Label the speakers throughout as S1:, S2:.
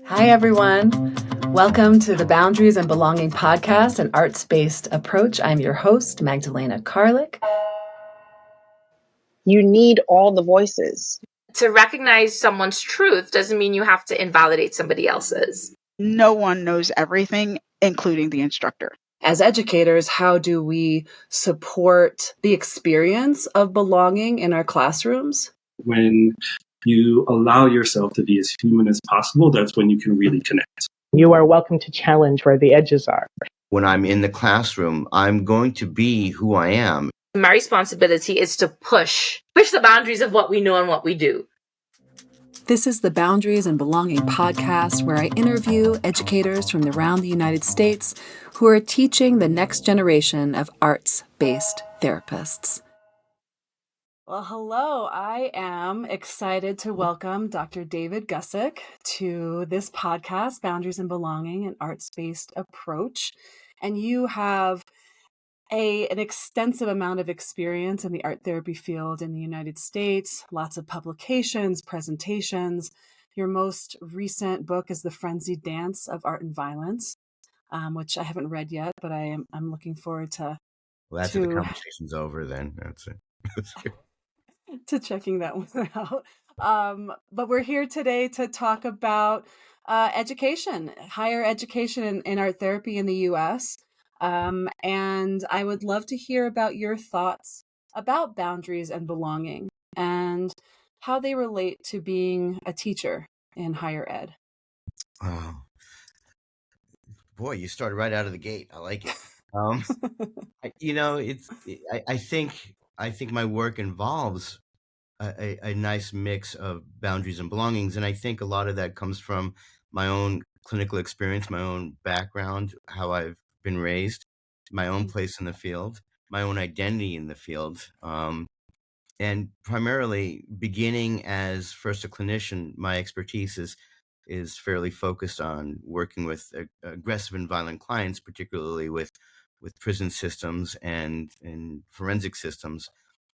S1: Hi, everyone. Welcome to the Boundaries and Belonging podcast, an arts-based approach. I'm your host, Magdalena Karlick.
S2: You need all the voices.
S3: To recognize someone's truth doesn't mean you have to invalidate somebody else's.
S4: No one knows everything, including the instructor.
S1: As educators, how do we support the experience of belonging in our classrooms?
S5: When you allow yourself to be as human as possible, that's when you can really connect.
S6: You are welcome to challenge where the edges are.
S7: When I'm in the classroom, I'm going to be who I am.
S3: My responsibility is to push the boundaries of what we know and what we do.
S1: This is the Boundaries and Belonging podcast, where I interview educators from around the United States who are teaching the next generation of arts-based therapists. Well, hello. I am excited to welcome Dr. David Gussak to this podcast, Boundaries and Belonging, an arts-based approach. And you have an extensive amount of experience in the art therapy field in the United States, lots of publications, presentations. Your most recent book is The Frenzied Dance of Art and Violence, which I haven't read yet, but I'm looking forward to.
S7: Well, after the conversation's over, then that's it.
S1: To checking that one out. But we're here today to talk about education, higher education in art therapy in the U.S. And I would love to hear about your thoughts about boundaries and belonging and how they relate to being a teacher in higher ed.
S7: Oh, boy, you started right out of the gate. I like it. I think my work involves a nice mix of boundaries and belongings, and I think a lot of that comes from my own clinical experience, my own background, how I've been raised, my own place in the field, my own identity in the field, and primarily beginning as first a clinician. My expertise is fairly focused on working with aggressive and violent clients, particularly with prison systems and forensic systems.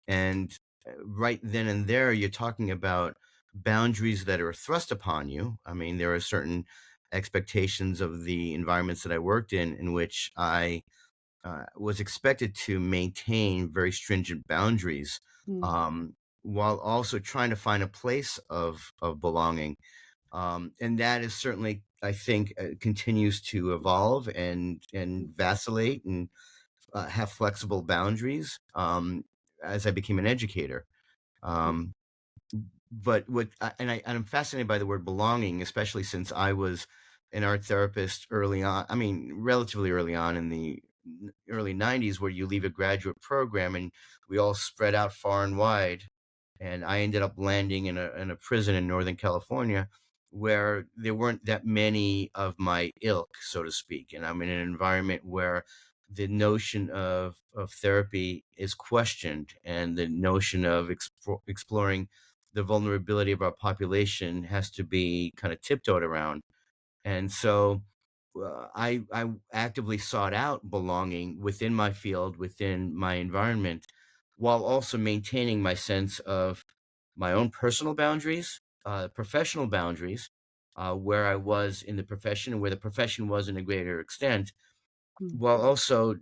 S7: And right then and there, you're talking about boundaries that are thrust upon you. I mean, there are certain expectations of the environments that I worked in which I was expected to maintain very stringent boundaries, while also trying to find a place of belonging. And that is certainly, I think, continues to evolve and vacillate and have flexible boundaries as I became an educator. But I'm fascinated by the word belonging, especially since I was an art therapist early on. I mean, relatively early on in the early 90s, where you leave a graduate program and we all spread out far and wide. And I ended up landing in a prison in Northern California where there weren't that many of my ilk, so to speak. And I'm in an environment where the notion of therapy is questioned, and the notion of exploring the vulnerability of our population has to be kind of tiptoed around. And so I actively sought out belonging within my field, within my environment, while also maintaining my sense of my own personal boundaries, professional boundaries, where I was in the profession and where the profession was in a greater extent, while also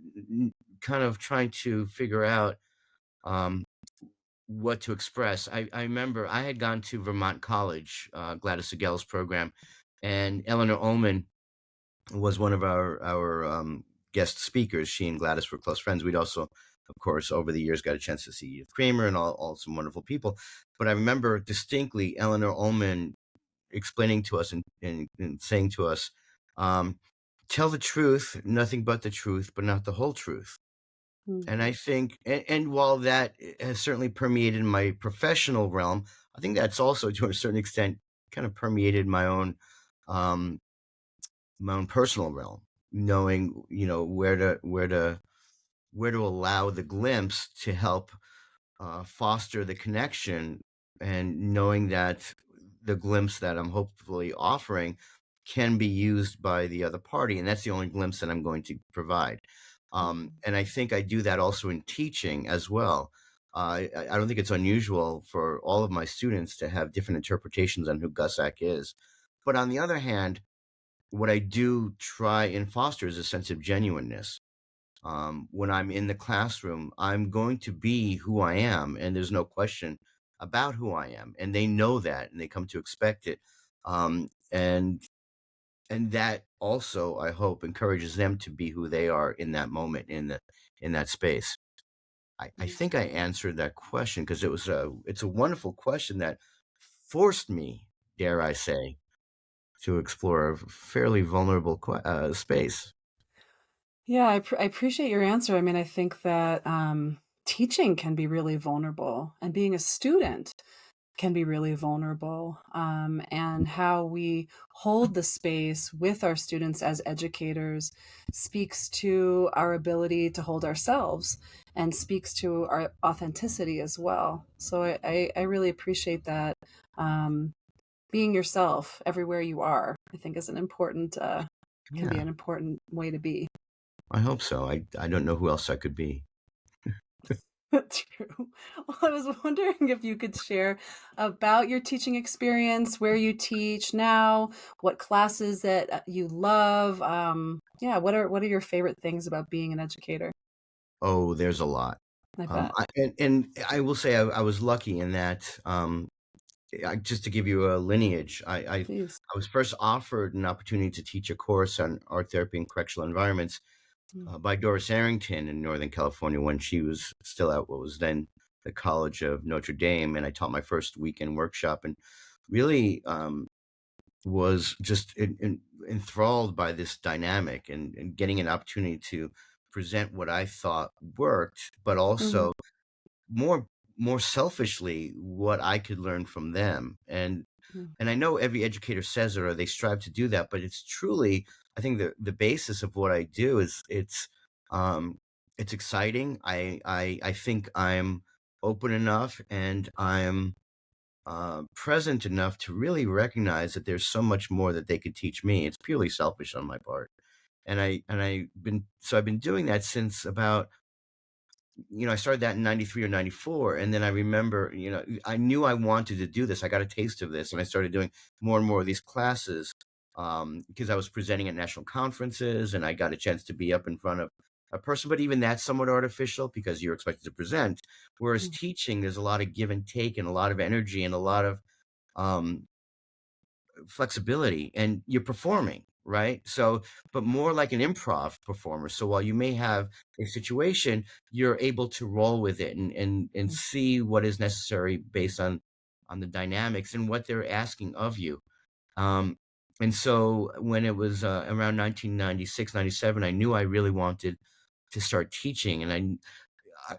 S7: kind of trying to figure out what to express. I remember I had gone to Vermont College, Gladys Segel's program, and Eleanor Ullman was one of our guest speakers. She and Gladys were close friends. We'd also, of course, over the years got a chance to see Edith Kramer and all some wonderful people. But I remember distinctly Eleanor Ullman explaining to us and saying to us, tell the truth, nothing but the truth, but not the whole truth. And I think, and while that has certainly permeated my professional realm, I think that's also to a certain extent kind of permeated my own personal realm, knowing, where to allow the glimpse to help foster the connection, and knowing that the glimpse that I'm hopefully offering can be used by the other party, and that's the only glimpse that I'm going to provide. And I think I do that also in teaching as well. I don't think it's unusual for all of my students to have different interpretations on who Gussak is. But on the other hand, what I do try and foster is a sense of genuineness. When I'm in the classroom, I'm going to be who I am, and there's no question about who I am, and they know that, and they come to expect it. And that also, I hope, encourages them to be who they are in that moment, in that space. I think I answered that question because it's a wonderful question that forced me, dare I say, to explore a fairly vulnerable space.
S1: Yeah, I appreciate your answer. I mean, I think that teaching can be really vulnerable, and being a student can be really vulnerable. And how we hold the space with our students as educators speaks to our ability to hold ourselves and speaks to our authenticity as well. So I really appreciate that. Being yourself everywhere you are, I think, is an important can be
S7: Yeah,
S1: an important way to be.
S7: I hope so. I don't know who else I could be.
S1: True. Well, I was wondering if you could share about your teaching experience, where you teach now, what classes that you love. Yeah, what are your favorite things about being an educator?
S7: Oh, there's a lot.
S1: I bet.
S7: And I will say I was lucky in that. Just to give you a lineage,
S1: Please.
S7: I was first offered an opportunity to teach a course on art therapy and correctional environments
S1: Mm,
S7: by Doris Arrington in Northern California when she was still at what was then the College of Notre Dame, and I taught my first weekend workshop, and really was just enthralled by this dynamic and getting an opportunity to present what I thought worked, but
S1: mhm,
S7: also more more selfishly what I could learn from them.
S1: mm,
S7: And I know every educator says it or they strive to do that, but it's truly, I think the basis of what I do is it's exciting. I think I'm open enough and I'm present enough to really recognize that there's so much more that they could teach me. It's purely selfish on my part. I've been doing that since about, I started that in 93 or 94. And then I remember, I knew I wanted to do this. I got a taste of this and I started doing more and more of these classes because I was presenting at national conferences and I got a chance to be up in front of a person. But even that's somewhat artificial because you're expected to present. Whereas
S1: mm,
S7: teaching, there's a lot of give and take and a lot of energy and a lot of um, flexibility and you're performing, right? So, but more like an improv performer. So while you may have a situation, you're able to roll with it and
S1: mm,
S7: see what is necessary based on the dynamics and what they're asking of you. Um, and so when it was around 1996, 97, I knew I really wanted to start teaching. And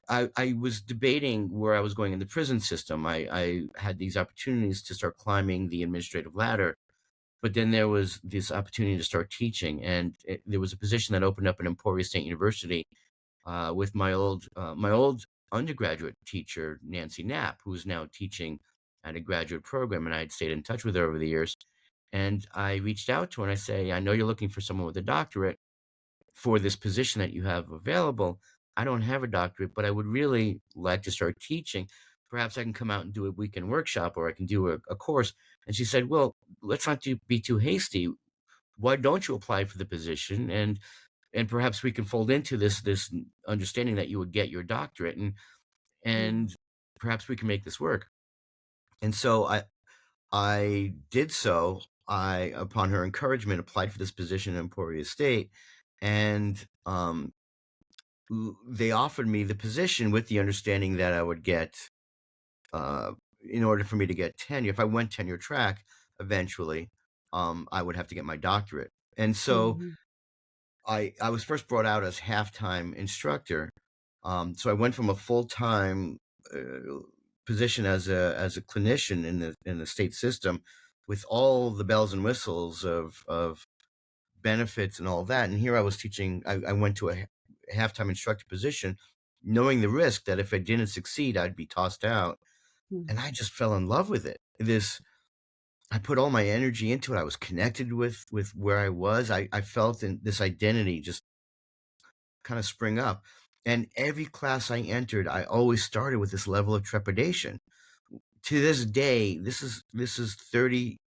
S7: I was debating where I was going in the prison system. I had these opportunities to start climbing the administrative ladder, but then there was this opportunity to start teaching, and there was a position that opened up at Emporia State University with my old undergraduate teacher, Nancy Knapp, who's now teaching at a graduate program, and I had stayed in touch with her over the years. And I reached out to her and I say, I know you're looking for someone with a doctorate for this position that you have available. I don't have a doctorate, but I would really like to start teaching. Perhaps I can come out and do a weekend workshop or I can do a course. And she said, well, let's not be too hasty. Why don't you apply for the position? And perhaps we can fold into this understanding that you would get your doctorate
S1: mm,
S7: and perhaps we can make this work. And so I did so. I, upon her encouragement, applied for this position in Emporia State. And they offered me the position with the understanding that I would get, uh, in order for me to get tenure, if I went tenure track eventually, I would have to get my doctorate. And so
S1: mhm,
S7: I was first brought out as half-time instructor. So I went from a full-time position as a clinician in the state system with all the bells and whistles of benefits and all that. And here I was teaching, I went to a half-time instructor position, knowing the risk that if I didn't succeed, I'd be tossed out.
S1: mm,
S7: And I just fell in love with it. I put all my energy into it. I was connected with where I was. I felt in this identity just kind of spring up. And every class I entered, I always started with this level of trepidation. To this day, this is 30.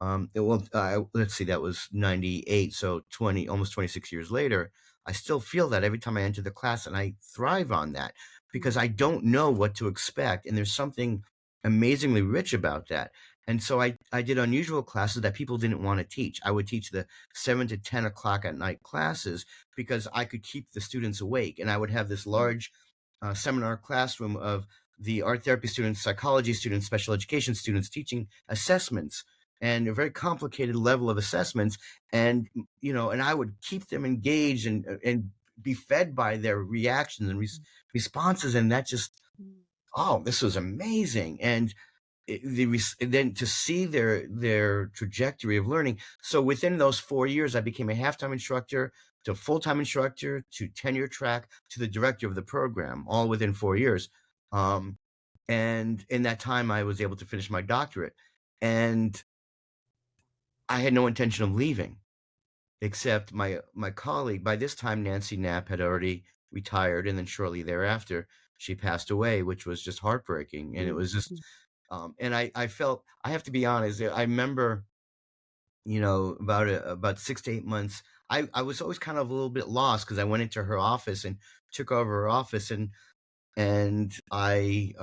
S7: Let's see, that was 98, so almost 26 years later. I still feel that every time I enter the class, and I thrive on that because I don't know what to expect, and there's something amazingly rich about that. And so I did unusual classes that people didn't want to teach. I would teach the 7 to 10 o'clock at night classes because I could keep the students awake, and I would have this large seminar classroom of the art therapy students, psychology students, special education students teaching assessments and a very complicated level of assessments. And, and I would keep them engaged and be fed by their reactions and responses. And that just, this was amazing. And then to see their trajectory of learning. So within those 4 years, I became a half-time instructor to full-time instructor to tenure track to the director of the program, all within 4 years. And in that time, I was able to finish my doctorate. And I had no intention of leaving, except my colleague. By this time, Nancy Knapp had already retired, and then shortly thereafter, she passed away, which was just heartbreaking. And it was just, and I felt, I have to be honest, I remember, about 6 to 8 months, I was always kind of a little bit lost because I went into her office and took over her office, and I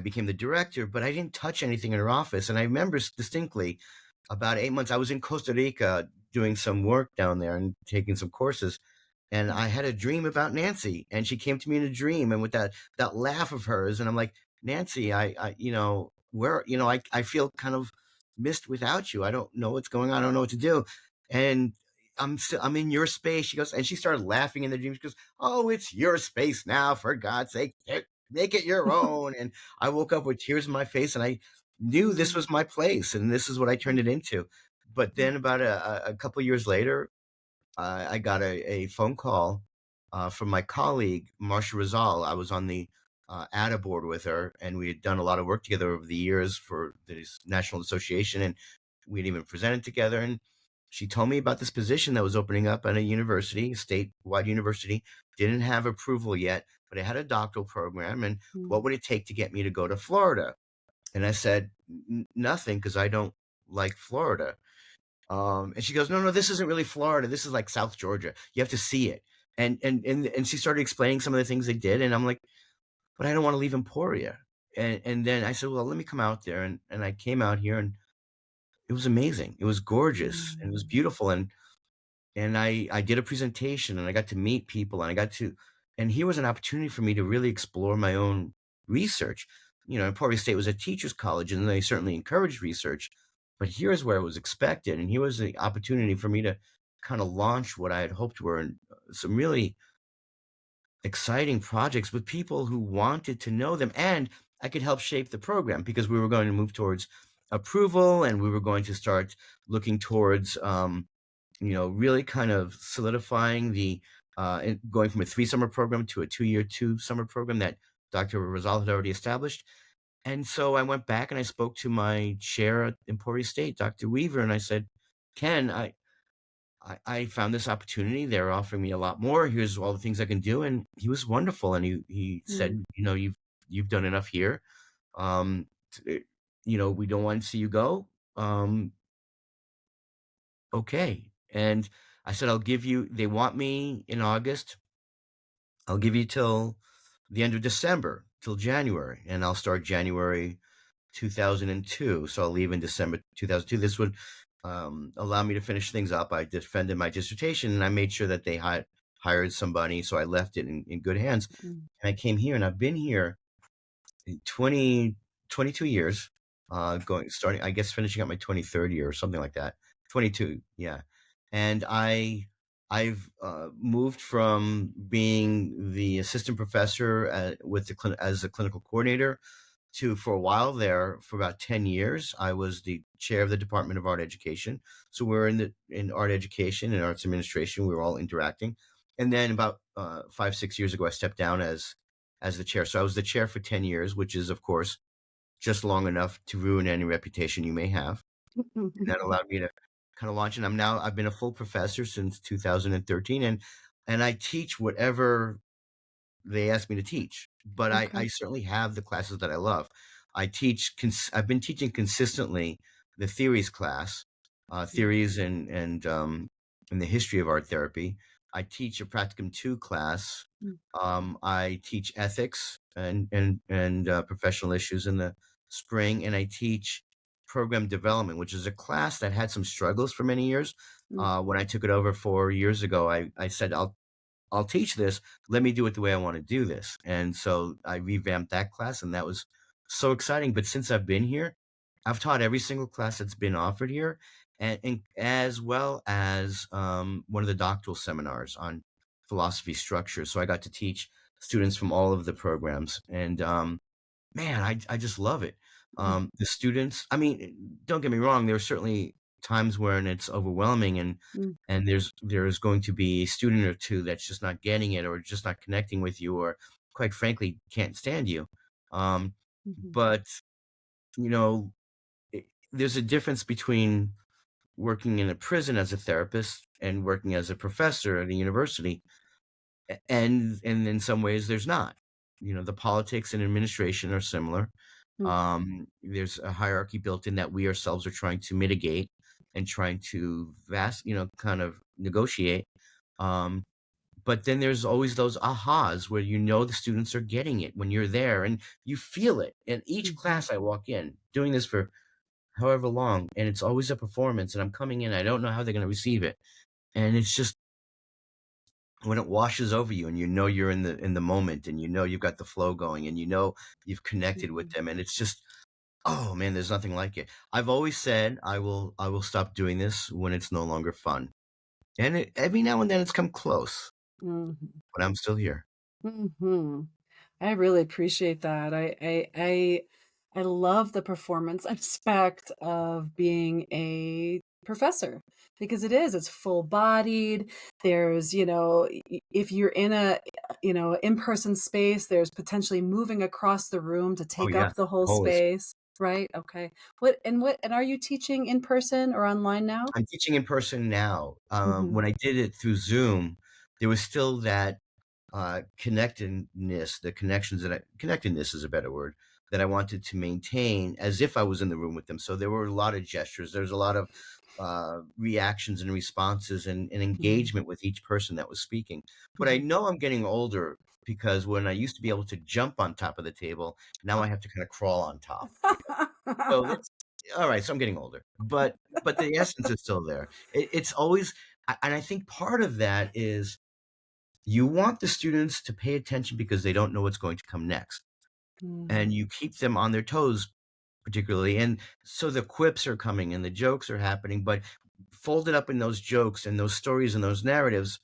S7: became the director, but I didn't touch anything in her office. And I remember distinctly about 8 months, I was in Costa Rica doing some work down there and taking some courses. And I had a dream about Nancy, and she came to me in a dream, and with that laugh of hers, and I'm like, Nancy, I feel kind of missed without you. I don't know what's going on. I don't know what to do. And I'm in your space. She goes, and she started laughing in the dream. She goes, oh, it's your space now, for God's sake. Make it your own. And I woke up with tears in my face, and I knew this was my place, and this is what I turned it into. But then about a couple of years later, I got a phone call from my colleague, Marcia Rizal. I was on the ATA board with her, and we had done a lot of work together over the years for this national association, and we'd even presented together. And she told me about this position that was opening up at a university, a statewide university, didn't have approval yet, but it had a doctoral program. And what would it take to get me to go to Florida? And I said, nothing, because I don't like Florida. And she goes, no, this isn't really Florida. This is like South Georgia. You have to see it. And she started explaining some of the things they did. And I'm like, but I don't want to leave Emporia. And then I said, well, let me come out there. And I came out here, and it was amazing. It was gorgeous. And it was beautiful. And I did a presentation, and I got to meet people, and here was an opportunity for me to really explore my own research. Emporia State was a teacher's college, and they certainly encouraged research, but here's where it was expected. And here was the opportunity for me to kind of launch what I had hoped were some really exciting projects with people who wanted to know them. And I could help shape the program because we were going to move towards approval, and we were going to start looking towards, really kind of solidifying going from a 3-summer program to a 2-year 2-summer program that Dr. Rizal had already established. And so I went back and I spoke to my chair at Emporia State, Dr. Weaver, and I said, Ken, I found this opportunity. They're offering me a lot more. Here's all the things I can do. And he was wonderful. And he said, you've done enough here. We don't want to see you go. Okay. And I said, they want me in August. I'll give you till the end of December, till January, and I'll start January 2002. So I'll leave in December 2002. This would allow me to finish things up. I defended my dissertation, and I made sure that they hired somebody. So I left it in good hands. And I came here, and I've been here 22 years, finishing up my 23rd year or something like that. 22. Yeah. And I've moved from being the assistant professor as a clinical coordinator to, for a while there, for about 10 years, I was the chair of the Department of Art Education. So we're in art education and arts administration. We were all interacting. And then about 5-6 years ago, I stepped down as the chair. So I was the chair for 10 years, which is, of course, just long enough to ruin any reputation you may have. And that allowed me to kind of launch. And I've been a full professor since 2013. And I teach whatever they ask me to teach. But I
S1: Okay.
S7: certainly have the classes that I love. I've been teaching consistently the theories class, theories and the history of art therapy. I teach a practicum 2 class.
S1: Mm.
S7: I teach ethics and professional issues in the spring, and I teach program development, which is a class that had some struggles for many years.
S1: Mm.
S7: When I took it over 4 years ago, I said, I'll teach this. Let me do it the way I want to do this. And so I revamped that class, and that was so exciting. But since I've been here, I've taught every single class that's been offered here, and as well as one of the doctoral seminars on philosophy structure. So I got to teach students from all of the programs, and man, I just love it.
S1: Mm.
S7: The students, I mean, don't get me wrong, there are certainly times when it's overwhelming
S1: Mm.
S7: and there's going to be a student or two that's just not getting it or just not connecting with you or quite frankly can't stand you. Um,
S1: Mhm.
S7: but you know, there's a difference between working in a prison as a therapist and working as a professor at a university. And in some ways there's not. The politics and administration are similar.
S1: Mm.
S7: There's a hierarchy built in that we ourselves are trying to mitigate and trying to kind of negotiate. Um, but then there's always those ahas where the students are getting it when you're there and you feel it. And each
S1: Mhm.
S7: class I walk in, doing this for however long, and it's always a performance, and I'm coming in, I don't know how they're going to receive it. And it's just when it washes over you and you're in the moment and you've got the flow going and you've connected with
S1: Mhm.
S7: them, and it's just, oh man, there's nothing like it. I've always said I will stop doing this when it's no longer fun. And every now and then it's come close,
S1: Mhm.
S7: but I'm still here.
S1: Mhm. I really appreciate that. I love the performance aspect of being a professor because it's full-bodied. There's, if you're in a, in-person space, there's potentially moving across the room to
S7: Oh
S1: take
S7: yeah,
S1: up the whole
S7: always.
S1: space, right? Okay. And are you teaching in person or online now?
S7: I'm teaching in person now.
S1: Mhm.
S7: When I did it through Zoom, there was still that connectedness, connectedness is a better word, that I wanted to maintain as if I was in the room with them. So there were a lot of gestures. There's a lot of reactions and responses and
S1: Mhm.
S7: engagement with each person that was speaking. But I
S1: Mhm.
S7: know I'm getting older because when I used to be able to jump on top of the table, now I have to kind of crawl on top. So it's all right. So I'm getting older, but the essence is still there. It's always, and I think part of that is you want the students to pay attention because they don't know what's going to come next,
S1: Mm.
S7: and you keep them on their toes, particularly. And so the quips are coming and the jokes are happening, but folded up in those jokes and those stories and those narratives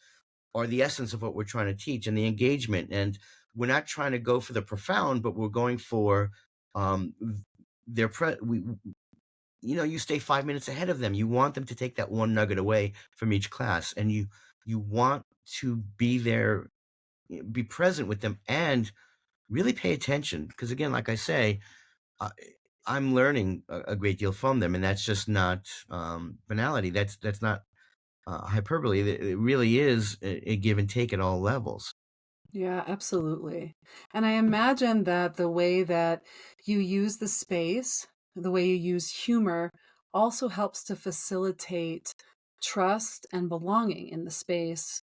S7: are the essence of what we're trying to teach and the engagement. And we're not trying to go for the profound, but we're going for um, their you stay 5 minutes ahead of them. You want them to take that one nugget away from each class, and you want to be there, be present with them, and really pay attention. Because again, like I say, I, I'm learning a great deal from them, and that's just not banality. That's not hyperbole. It really is a give and take at all levels.
S1: Yeah, absolutely. And I imagine that the way that you use the space, the way you use humor, also helps to facilitate trust and belonging in the space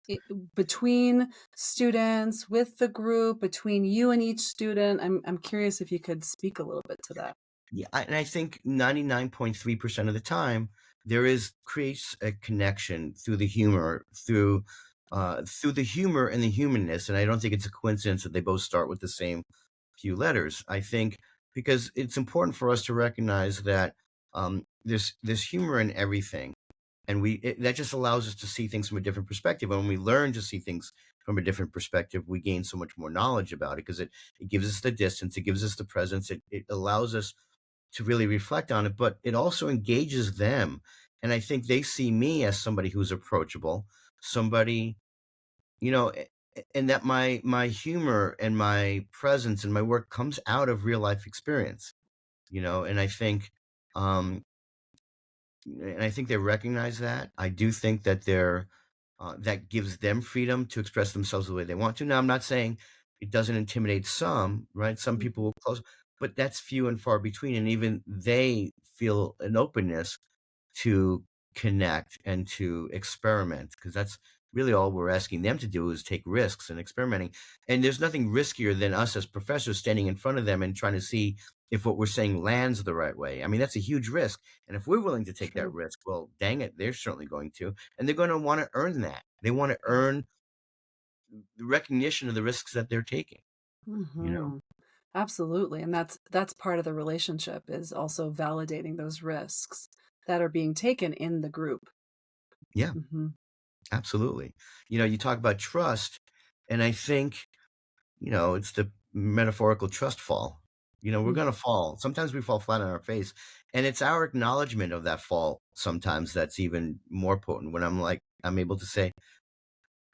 S1: i- between students, with the group, between you and each student. I'm curious if you could speak a little bit to that.
S7: Yeah, and I think 99.3% of the time there is creates a connection through the humor, through the humor and the humanness. And I don't think it's a coincidence that they both start with the same few letters. I think because it's important for us to recognize that there's humor in everything, and that just allows us to see things from a different perspective. And when we learn to see things from a different perspective, we gain so much more knowledge about it because it gives us the distance, it gives us the presence, it allows us to really reflect on it, but it also engages them. And I think they see me as somebody who's approachable, somebody, you know, and that my humor and my presence and my work comes out of real life experience, and um I think they recognize that. I do think that they're that gives them freedom to express themselves the way they want to. Now, I'm not saying it doesn't intimidate some, right? Some people will close, but that's few and far between. And even they feel an openness to connect and to experiment, because that's really all we're asking them to do, is take risks and experimenting. And there's nothing riskier than us as professors standing in front of them and trying to see if what we're saying lands the right way. I mean, that's a huge risk. And if we're willing to take that risk, well, dang it, they're certainly going to. And they're going to want to earn that. They want to earn the recognition of the risks that they're taking, you know?
S1: Absolutely. And that's part of the relationship, is also validating those risks that are being taken in the group.
S7: Yeah, absolutely. You talk about trust, and I think, it's the metaphorical trust fall. We're going to fall. Sometimes we fall flat on our face, and it's our acknowledgement of that fall sometimes that's even more potent, when I'm able to say,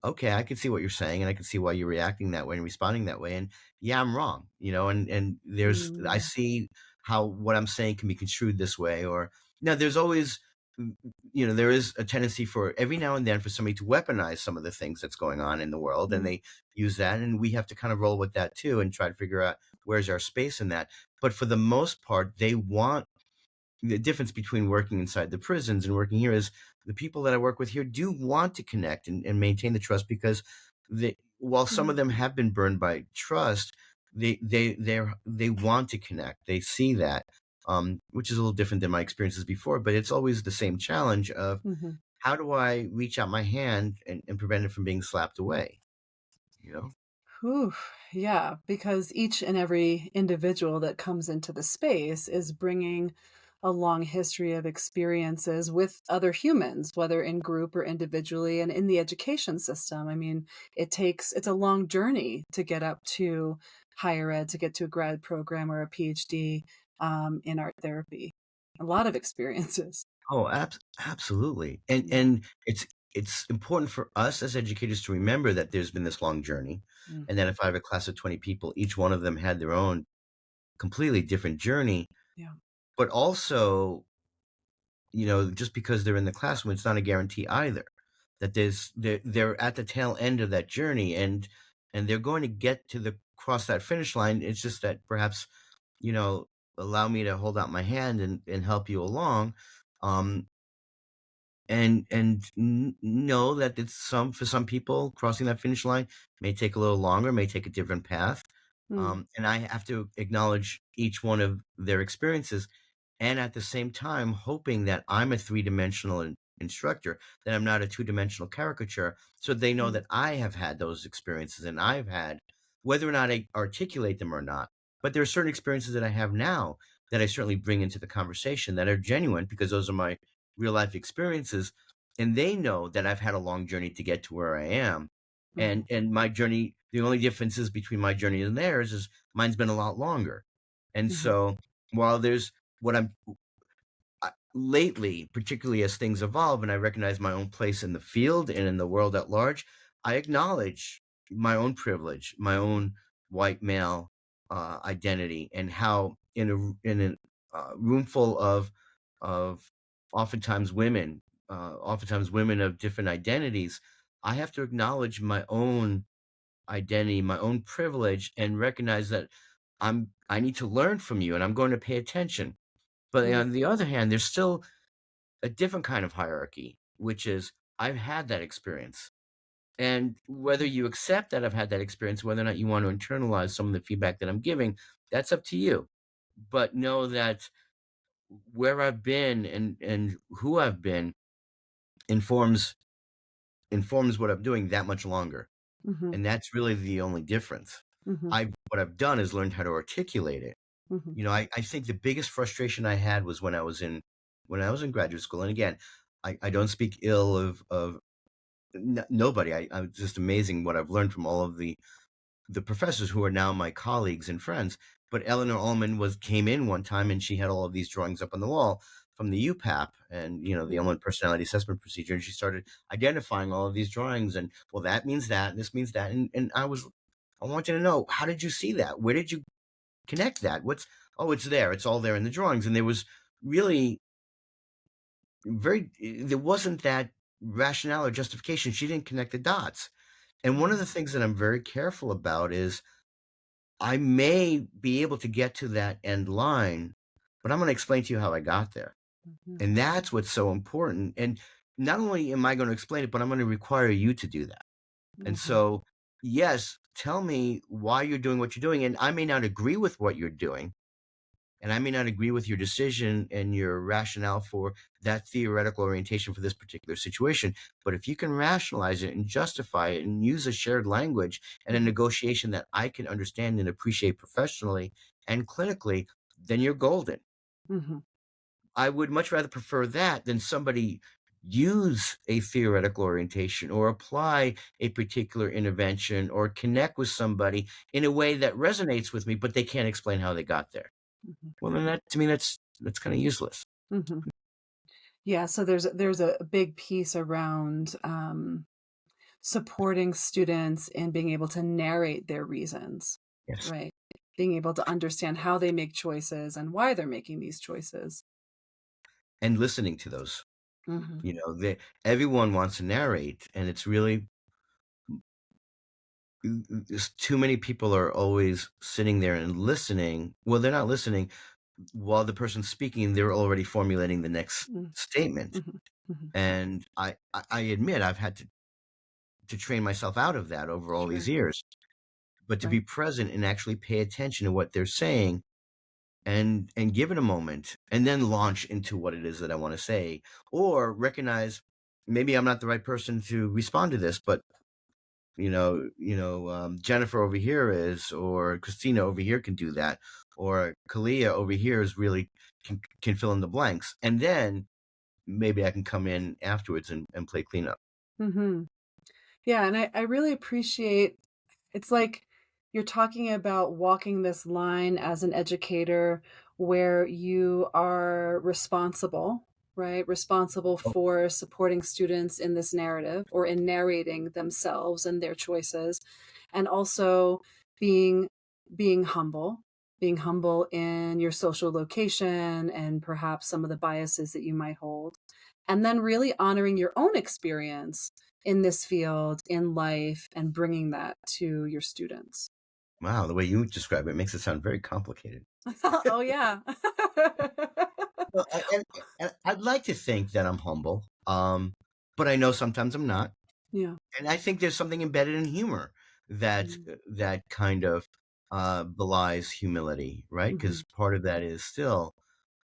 S7: okay, I can see what you're saying, and I can see why you're reacting that way and responding that way. And yeah, I'm wrong, and I see how what I'm saying can be construed this way. Or now there's always, there is a tendency for every now and then for somebody to weaponize some of the things that's going on in the world, and they use that, and we have to kind of roll with that too and try to figure out where's our space in that. But for the most part, the difference between working inside the prisons and working here is the people that I work with here do want to connect and maintain the trust, because while some of them have been burned by trust, they want to connect. They see that, which is a little different than my experiences before, but it's always the same challenge of how do I reach out my hand and prevent it from being slapped away,
S1: Whew, yeah, because each and every individual that comes into the space is bringing a long history of experiences with other humans, whether in group or individually, and in the education system. I mean, it's a long journey to get up to higher ed, to get to a grad program or a PhD in art therapy. A lot of experiences.
S7: Oh, absolutely. And it's important for us as educators to remember that there's been this long journey, and that if I have a class of 20 people, each one of them had their own completely different journey.
S1: Yeah.
S7: But also, just because they're in the classroom, it's not a guarantee either that they're at the tail end of that journey, and they're going to get to cross that finish line. It's just that perhaps, allow me to hold out my hand and help you along. And know that for some people, crossing that finish line may take a little longer, may take a different path. And I have to acknowledge each one of their experiences, and at the same time hoping that I'm a three-dimensional instructor, that I'm not a two-dimensional caricature, so they know that I have had those experiences, and I've had, whether or not I articulate them or not, but there are certain experiences that I have now that I certainly bring into the conversation that are genuine, because those are my real life experiences, and they know that I've had a long journey to get to where I am. And my journey, the only differences between my journey and theirs is mine's been a lot longer. And so while there's what I'm lately, particularly as things evolve and I recognize my own place in the field and in the world at large, I acknowledge my own privilege, my own white male identity, and how in a room full of oftentimes women of different identities, I have to acknowledge my own identity, my own privilege, and recognize that I need to learn from you, and I'm going to pay attention. But on the other hand, there's still a different kind of hierarchy, which is I've had that experience. And whether you accept that I've had that experience, whether or not you want to internalize some of the feedback that I'm giving, that's up to you. But know that where I've been and who I've been informs what I'm doing that much longer. And that's really the only difference. What I've done is learned how to articulate it. I think the biggest frustration I had was when I was in graduate school. And again, I don't speak ill of nobody. I'm just amazing what I've learned from all of the professors who are now my colleagues and friends. But Eleanor Ullman came in one time, and she had all of these drawings up on the wall from the UPAP and, the Ullman Personality Assessment Procedure. And she started identifying all of these drawings, and, well, that means that, and this means that. And I want you to know, how did you see that? Where did you connect that? It's there. It's all there in the drawings. And there was really there wasn't that rationale or justification. She didn't connect the dots. And one of the things that I'm very careful about is I may be able to get to that end line, but I'm going to explain to you how I got there. And that's what's so important. And not only am I going to explain it, but I'm going to require you to do that. And so, yes, tell me why you're doing what you're doing. And I may not agree with what you're doing, and I may not agree with your decision and your rationale for that theoretical orientation for this particular situation. But if you can rationalize it and justify it and use a shared language and a negotiation that I can understand and appreciate professionally and clinically, then you're golden. I would much rather prefer that than somebody use a theoretical orientation or apply a particular intervention or connect with somebody in a way that resonates with me, but they can't explain how they got there. Well, then that, to me, that's kind of useless.
S1: Yeah, so there's a big piece around supporting students in being able to narrate their reasons,
S7: Yes.
S1: right? Being able to understand how they make choices and why they're making these choices.
S7: And listening to those. You know, everyone wants to narrate, and it's really too many people are always sitting there and listening. Well, they're not listening while the person's speaking. They're already formulating the next statement. And I admit I've had to train myself out of that over all these years, but to be present and actually pay attention to what they're saying and give it a moment and then launch into what it is that I want to say, or recognize maybe I'm not the right person to respond to this, but Jennifer over here is, or Christina over here can do that, or Kalia over here is really can fill in the blanks, and then maybe I can come in afterwards and play cleanup.
S1: Yeah, and I really appreciate, it's like you're talking about walking this line as an educator where you are responsible, right? Responsible for supporting students in this narrative or in narrating themselves and their choices, and also being humble, being humble in your social location and perhaps some of the biases that you might hold, and then really honoring your own experience in this field, in life, and bringing that to your students.
S7: Wow, the way you describe it makes it sound very complicated.
S1: Oh, yeah.
S7: Well, and I'd like to think that I'm humble, but I know sometimes I'm not.
S1: Yeah.
S7: And I think there's something embedded in humor that that kind of belies humility, right? Because part of that is still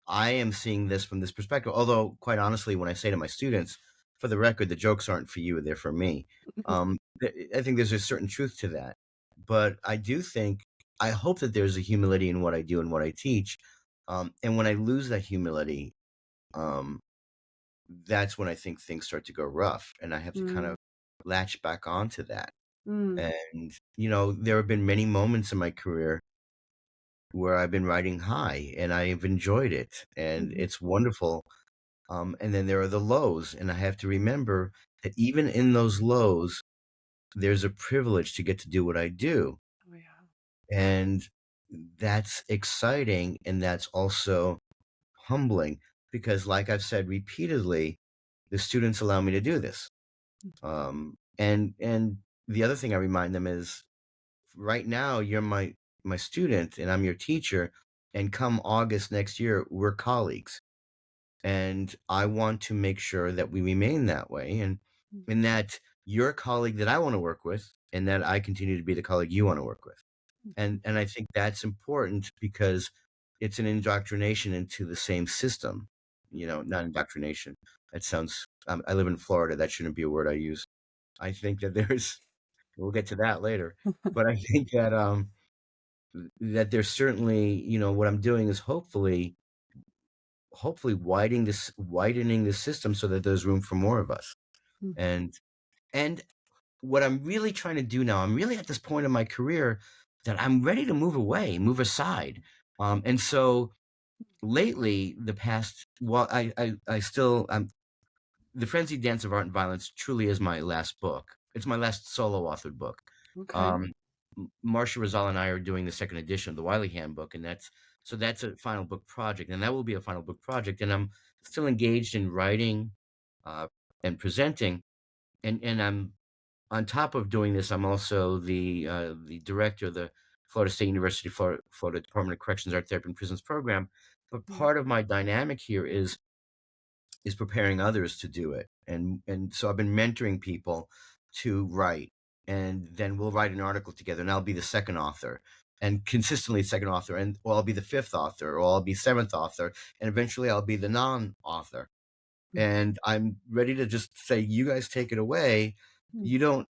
S7: I am seeing this from this perspective. Although, quite honestly, when I say to my students, for the record, the jokes aren't for you; they're for me. I think there's a certain truth to that, but I do think I hope that there's a humility in what I do and what I teach. And when I lose that humility, that's when I think things start to go rough, and I have to kind of latch back onto that. And there have been many moments in my career where I've been riding high, and I've enjoyed it, and it's wonderful. And then there are the lows, and I have to remember that even in those lows, there's a privilege to get to do what I do.
S1: Oh, yeah.
S7: And that's exciting, and that's also humbling because, like I've said repeatedly, the students allow me to do this. And the other thing I remind them is, right now you're my student and I'm your teacher, and come August next year we're colleagues, and I want to make sure that we remain that way, and that you're a colleague that I want to work with, and that I continue to be the colleague you want to work with. And I think that's important because it's an indoctrination into the same system. Not indoctrination. That sounds. I live in Florida. That shouldn't be a word I use. I think that we'll get to that later, but I think that there's certainly, what I'm doing is hopefully widening the system so that there's room for more of us. And what I'm really trying to do now, I'm really at this point in my career that I'm ready to move aside. And so lately, The Frenzied Dance of Art and Violence truly is my last book. It's my last solo authored book.
S1: Okay.
S7: Marcia Rizal and I are doing the second edition of the Wiley Handbook, and that's a final book project, and that will be a final book project. And I'm still engaged in writing and presenting. And I'm on top of doing this, I'm also the director of the Florida State University Florida Department of Corrections Art Therapy and Prisons program. But
S1: Mm,
S7: part of my dynamic here is preparing others to do it. And so I've been mentoring people to write, and then we'll write an article together, and I'll be the second author, and consistently second author, and or I'll be the fifth author, or I'll be seventh author, and eventually I'll be the non-author.
S1: mm,
S7: And I'm ready to just say, you guys take it away.
S1: mm,
S7: You don't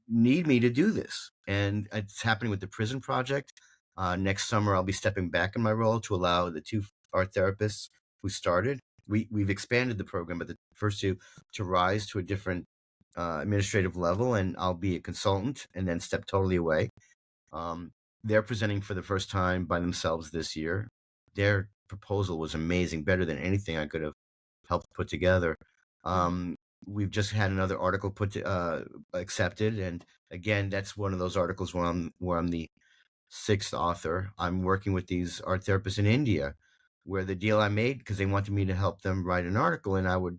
S7: need me to do this. And it's happening with the prison project. Next summer, I'll be stepping back in my role to allow the two art therapists who started. We've expanded the program, but the first two to rise to a different administrative level, and I'll be a consultant and then step totally away. Um, they're presenting for the first time by themselves this year. Their proposal was amazing, better than anything I could have helped put together.
S1: mm,
S7: Um, we've just had another article accepted, and again, that's one of those articles where I'm the sixth author. I'm working with these art therapists in India, where the deal I made, because they wanted me to help them write an article, and I would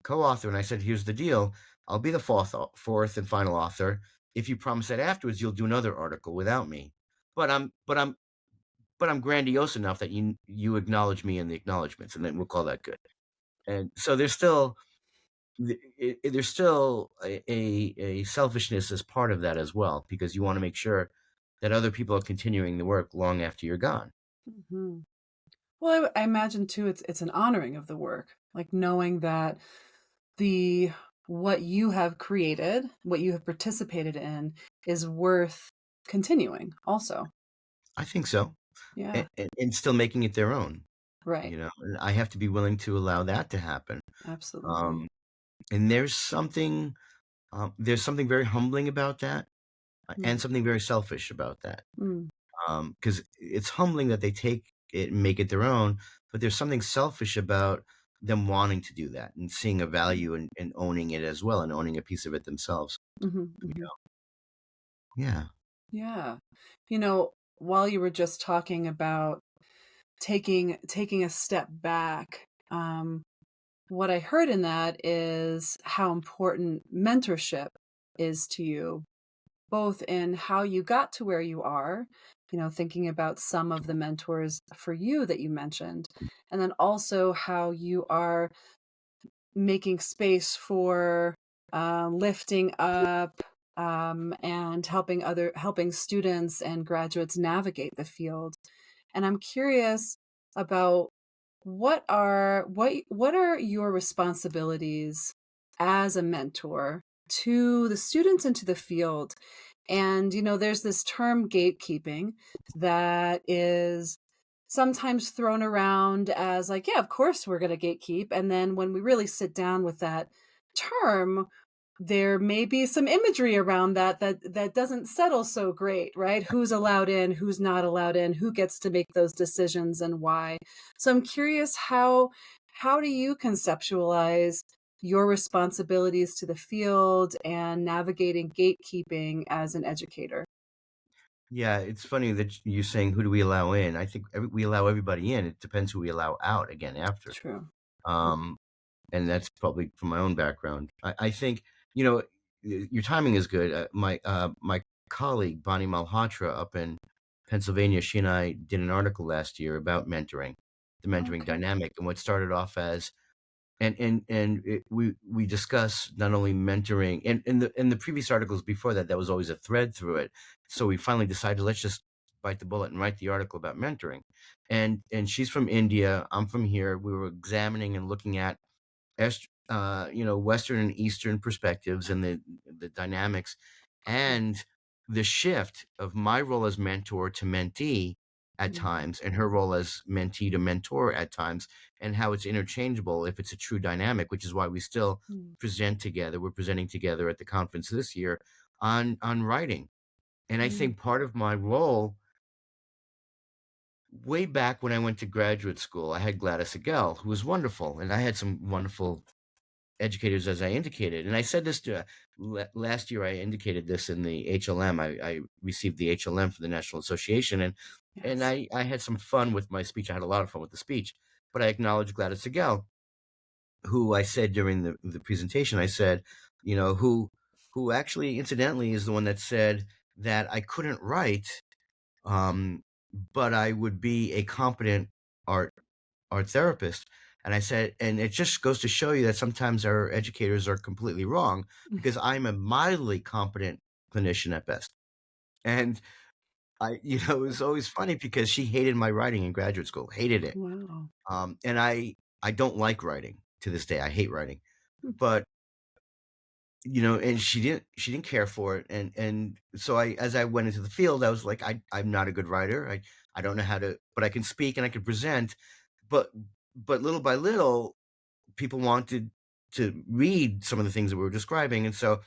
S7: co-author, and I said, "Here's the deal: I'll be the fourth and final author if you promise that afterwards you'll do another article without me. But I'm grandiose enough that you acknowledge me in the acknowledgments, and then we'll call that good." And so there's still a selfishness as part of that as well, because you want to make sure that other people are continuing the work long after you're gone.
S1: mhm. Well, I imagine too, it's an honoring of the work, like knowing that the what you have created, what you have participated in, is worth continuing. Also,
S7: I think so,
S1: yeah,
S7: and still making it their own.
S1: right,
S7: And I have to be willing to allow that to happen.
S1: absolutely.
S7: Um, and there's something very humbling about that, and
S1: Mm,
S7: something very selfish about that.
S1: mm,
S7: Because it's humbling that they take it and make it their own, but there's something selfish about them wanting to do that and seeing a
S1: mm,
S7: value in owning it as well, and owning a piece of it themselves.
S1: mhm, mhm.
S7: Yeah.
S1: Yeah, while you were just talking about taking a step back, what I heard in that is how important mentorship is to you, both in how you got to where you are, thinking about some of the mentors for you that you mentioned, and then also how you are making space for lifting up and helping students and graduates navigate the field. And I'm curious about what are your responsibilities as a mentor to the students and to the field. And there's this term gatekeeping that is sometimes thrown around as like, yeah, of course we're going to gatekeep, and then when we really sit down with that term, there may be some imagery around that doesn't settle so great, right? Who's allowed in, who's not allowed in, who gets to make those decisions and why. So I'm curious, how do you conceptualize your responsibilities to the field and navigating gatekeeping as an educator?
S7: Yeah, it's funny that you're saying, "Who do we allow in?" I think we allow everybody in. It depends who we allow out again after.
S1: True. Mm,
S7: Um, and that's probably from my own background. I think, you know, your timing is good. My colleague, Bonnie Malhotra, up in Pennsylvania, she and I did an article last year about mentoring, the mentoring
S1: okay.
S7: dynamic, and what started off as we discuss not only mentoring, and in the previous articles before that, there was always a thread through it. So we finally decided, let's just bite the bullet and write the article about mentoring. And she's from India, I'm from here. We were examining and looking at Western and Eastern perspectives, and the dynamics, and the shift of my role as mentor to mentee at
S1: Mm,
S7: times, and her role as mentee to mentor at times, and how it's interchangeable if it's a true dynamic, which is why we still
S1: mm,
S7: present together. We're presenting together at the conference this year on writing. And I
S1: mm,
S7: think part of my role, way back when I went to graduate school, I had Gladys Agel, who was wonderful, and I had some wonderful educators, as I indicated. And I said this last year, I indicated this in the HLM. I received the HLM for the National Association, and
S1: yes.
S7: I had some fun with my speech. I had a lot of fun with the speech, but I acknowledged Gladys Agel. who I said during the presentation, I said, who actually incidentally is the one that said that I couldn't write, but I would be a competent art therapist. And I said, and it just goes to show you that sometimes our educators are completely wrong, because I'm a mildly competent clinician at best. And it was always funny because she hated my writing in graduate school, hated it.
S1: Wow.
S7: And I don't like writing to this day. I hate writing, but and she didn't care for it. And so as I went into the field, I was like, I'm not a good writer. I don't know how to, but I can speak and I can present. But little by little, people wanted to read some of the things that we were describing. And so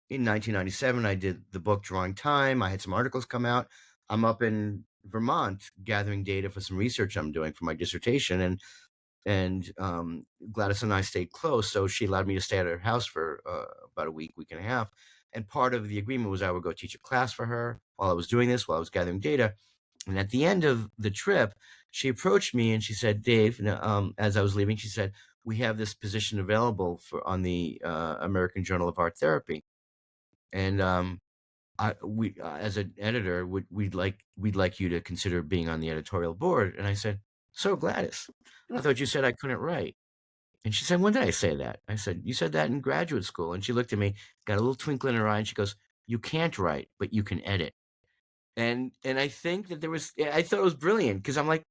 S7: in 1997, I did the book Drawing Time. I had some articles come out. I'm up in Vermont gathering data for some research I'm doing for my dissertation. And Gladys and I stayed close, so she allowed me to stay at her house for about a week and a half. And part of the agreement was I would go teach a class for her while I was doing this, while I was gathering data. And at the end of the trip, she approached me and she said, Dave, as I was leaving, she said, we have this position available on the American Journal of Art Therapy. And we, as an editor, we'd like you to consider being on the editorial board. And I said, so Gladys, I thought you said I couldn't write. And she said, when did I say that? I said, you said that in graduate school. And she looked at me, got a little twinkle in her eye, and she goes, you can't write, but you can edit. And I think that I thought it was brilliant, because I'm like,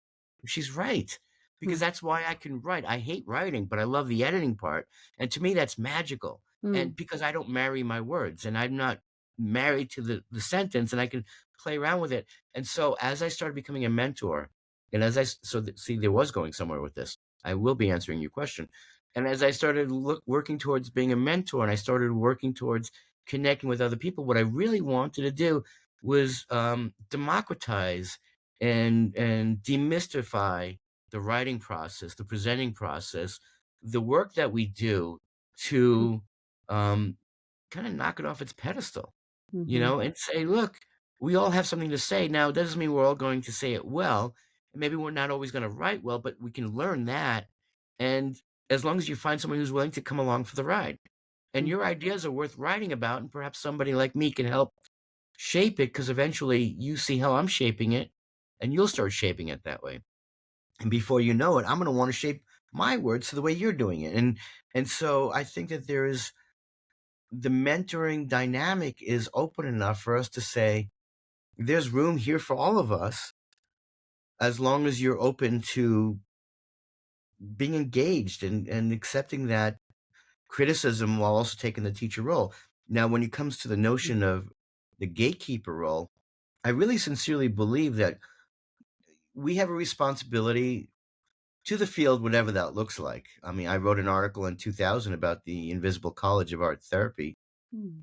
S7: she's right, because that's why I can write. I hate writing, but I love the editing part. And to me, that's magical. And because I don't marry my words, and I'm not married to the sentence, and I can play around with it. And so as I started becoming a mentor, and see, there was going somewhere with this. I will be answering your question. And as I started working towards being a mentor, and I started working towards connecting with other people, what I really wanted to do was democratize and demystify the writing process, the presenting process, the work that we do to kind of knock it off its pedestal, and say, look, we all have something to say. Now, it doesn't mean we're all going to say it well. Maybe we're not always going to write well, but we can learn that. And as long as you find someone who's willing to come along for the ride, and your ideas are worth writing about, and perhaps somebody like me can help shape it, because eventually you see how I'm shaping it, and you'll start shaping it that way. And before you know it, I'm going to want to shape my words to the way you're doing it. And so I think that the mentoring dynamic is open enough for us to say, there's room here for all of us, as long as you're open to being engaged and accepting that criticism while also taking the teacher role. Now, when it comes to the notion of the gatekeeper role, I really sincerely believe that we have a responsibility to the field, whatever that looks like. I mean, I wrote an article in 2000 about the Invisible College of Art Therapy,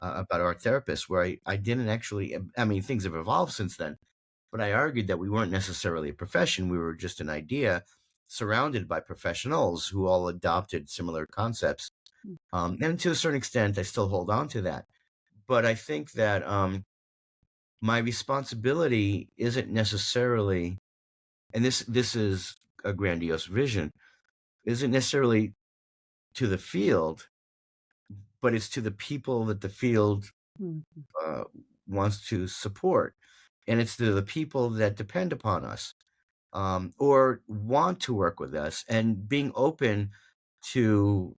S7: about art therapists, where I didn't actually, I mean, things have evolved since then, but I argued that we weren't necessarily a profession. We were just an idea surrounded by professionals who all adopted similar concepts. And to a certain extent, I still hold on to that. But I think that my responsibility isn't necessarily, and this is a grandiose vision, isn't necessarily to the field, but it's to the people that the field wants to support. And it's to the people that depend upon us, or want to work with us, and being open to,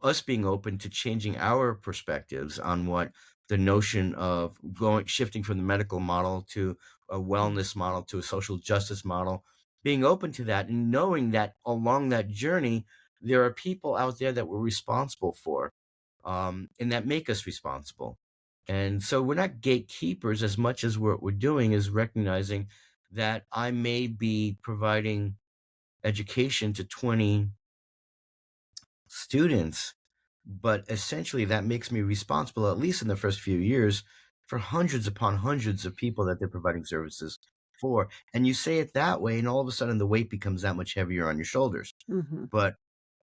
S7: us being open to changing our perspectives on what the notion of shifting from the medical model to a wellness model to a social justice model, being open to that, and knowing that along that journey, there are people out there that we're responsible for, and that make us responsible. And so we're not gatekeepers, as much as what we're doing is recognizing that I may be providing education to 20 students, but essentially that makes me responsible, at least in the first few years, for hundreds upon hundreds of people that they're providing services for. And you say it that way, and all of a sudden the weight becomes that much heavier on your shoulders. But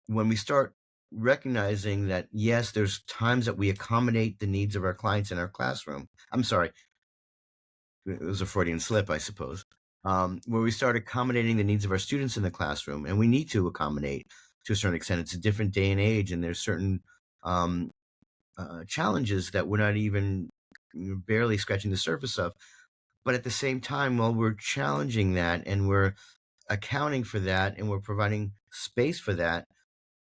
S7: when we start recognizing that, yes, there's times that we accommodate the needs of our clients in our classroom. I'm sorry, it was a Freudian slip, I suppose. Where we start accommodating the needs of our students in the classroom, and we need to accommodate to a certain extent. It's a different day and age, and there's certain challenges that we're not even barely scratching the surface of. But at the same time, while we're challenging that and we're accounting for that and we're providing space for that,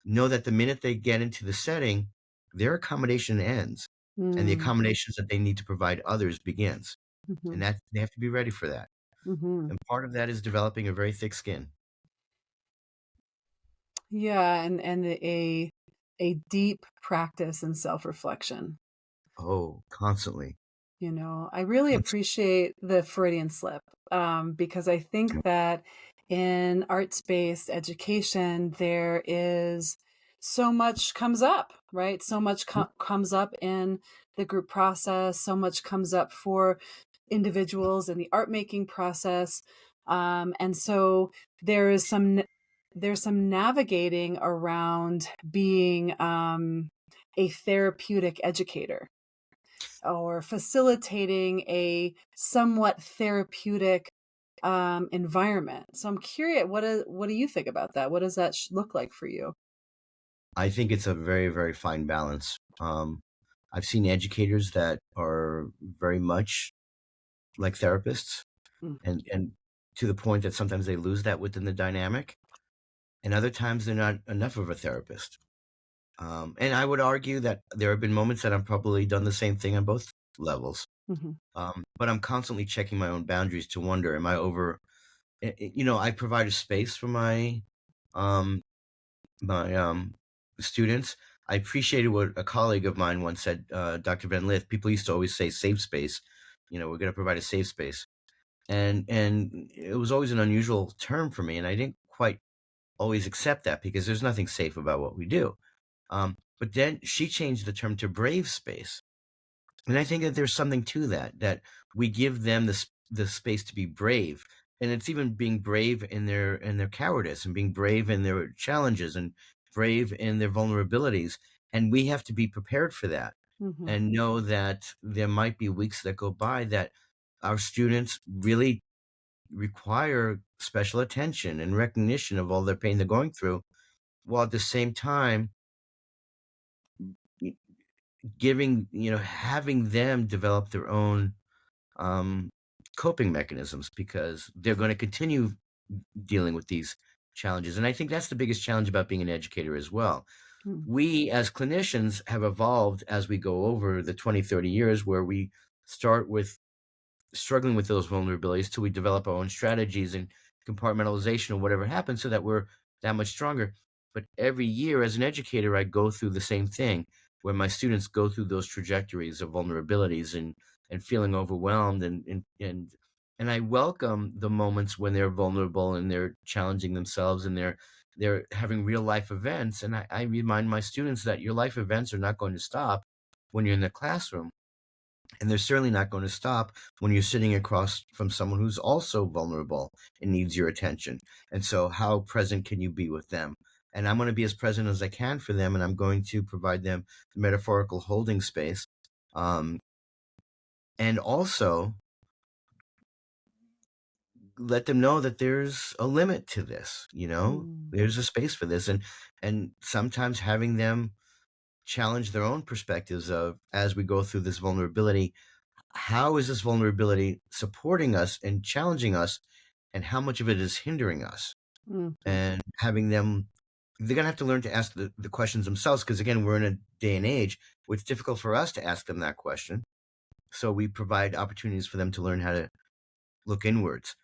S7: know that the minute they get into the setting, their accommodation ends and the accommodations that they need to provide others begins. And that they have to be ready for that. And part of that is developing a very thick skin.
S1: Yeah, and a deep practice in self-reflection.
S7: Oh, constantly.
S1: You know, I really appreciate the Freudian slip, because I think that in arts-based education, there is so much comes up, right? So much comes up in the group process, so much comes up for individuals in the art making process. And so there's some navigating around being a therapeutic educator, or facilitating a somewhat therapeutic environment. So I'm curious, what do you think about that? What does that look like for you?
S7: I think it's a very, very fine balance. I've seen educators that are very much like therapists, and to the point that sometimes they lose that within the dynamic, and other times they're not enough of a therapist. And I would argue that there have been moments that I've probably done the same thing on both levels. But I'm constantly checking my own boundaries to wonder, am I over? I provide a space for my um, students. I appreciated what a colleague of mine once said, Dr. Van Lith. People used to always say safe space. We're going to provide a safe space, and it was always an unusual term for me, and I didn't quite always accept that because there's nothing safe about what we do. But then she changed the term to brave space. And I think that there's something to that we give them the space to be brave. And it's even being brave in their cowardice, and being brave in their challenges, and brave in their vulnerabilities. And we have to be prepared for that, and know that there might be weeks that go by that our students really require special attention and recognition of all their pain they're going through, while at the same time having them develop their own coping mechanisms, because they're going to continue dealing with these challenges. And I think that's the biggest challenge about being an educator as well. We as clinicians have evolved as we go over the 20, 30 years, where we start with struggling with those vulnerabilities till we develop our own strategies and compartmentalization or whatever happens, so that we're that much stronger. But every year as an educator, I go through the same thing, where my students go through those trajectories of vulnerabilities and feeling overwhelmed, and I welcome the moments when they're vulnerable and they're challenging themselves and they're having real life events. And I remind my students that your life events are not going to stop when you're in the classroom. And they're certainly not going to stop when you're sitting across from someone who's also vulnerable and needs your attention. And so how present can you be with them? And I'm going to be as present as I can for them, and I'm going to provide them the metaphorical holding space. And also let them know that there's a limit to this, there's a space for this. And sometimes having them challenge their own perspectives of, as we go through this vulnerability, how is this vulnerability supporting us and challenging us, and how much of it is hindering us? And having them, they're going to have to learn to ask the questions themselves, because again, we're in a day and age where it's difficult for us to ask them that question. So we provide opportunities for them to learn how to look inwards.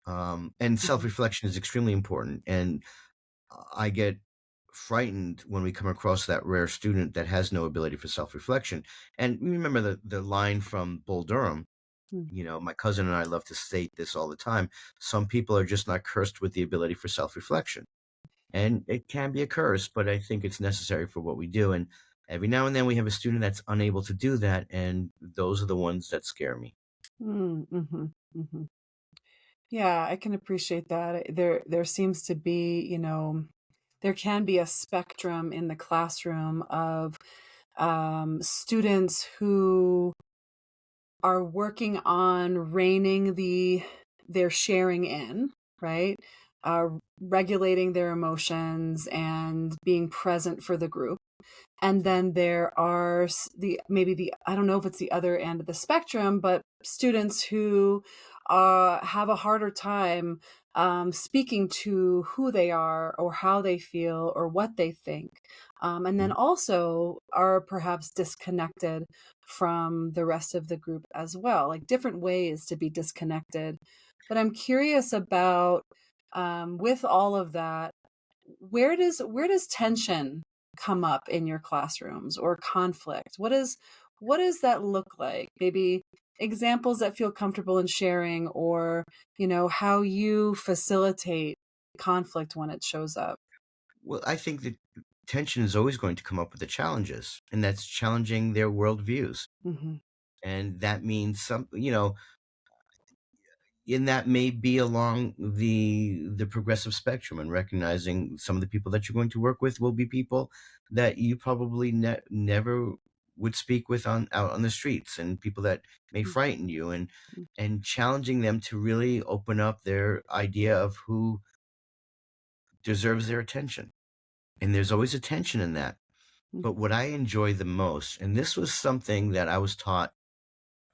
S7: And self-reflection is extremely important. And I get frightened when we come across that rare student that has no ability for self-reflection. And you remember the line from Bull Durham. My cousin and I love to state this all the time. Some people are just not cursed with the ability for self-reflection. And it can be a curse, but I think it's necessary for what we do. And every now and then we have a student that's unable to do that, and those are the ones that scare me.
S1: Yeah, I can appreciate that. There seems to be, there can be a spectrum in the classroom of students who are working on reining their sharing in, right? regulating their emotions and being present for the group. And then there are I don't know if it's the other end of the spectrum, but students who have a harder time speaking to who they are or how they feel or what they think. And then also are perhaps disconnected from the rest of the group as well, like different ways to be disconnected. But I'm curious about, with all of that, where does tension come up in your classrooms, or conflict? What does that look like? Maybe examples that feel comfortable in sharing, or how you facilitate conflict when it shows up.
S7: Well, I think that tension is always going to come up with the challenges, and that's challenging their worldviews.
S1: Mm-hmm.
S7: And that means and that may be along the progressive spectrum, and recognizing some of the people that you're going to work with will be people that you probably never would speak with out on the streets, and people that may frighten you, and challenging them to really open up their idea of who deserves their attention. And there's always a tension in that. But what I enjoy the most, and this was something that I was taught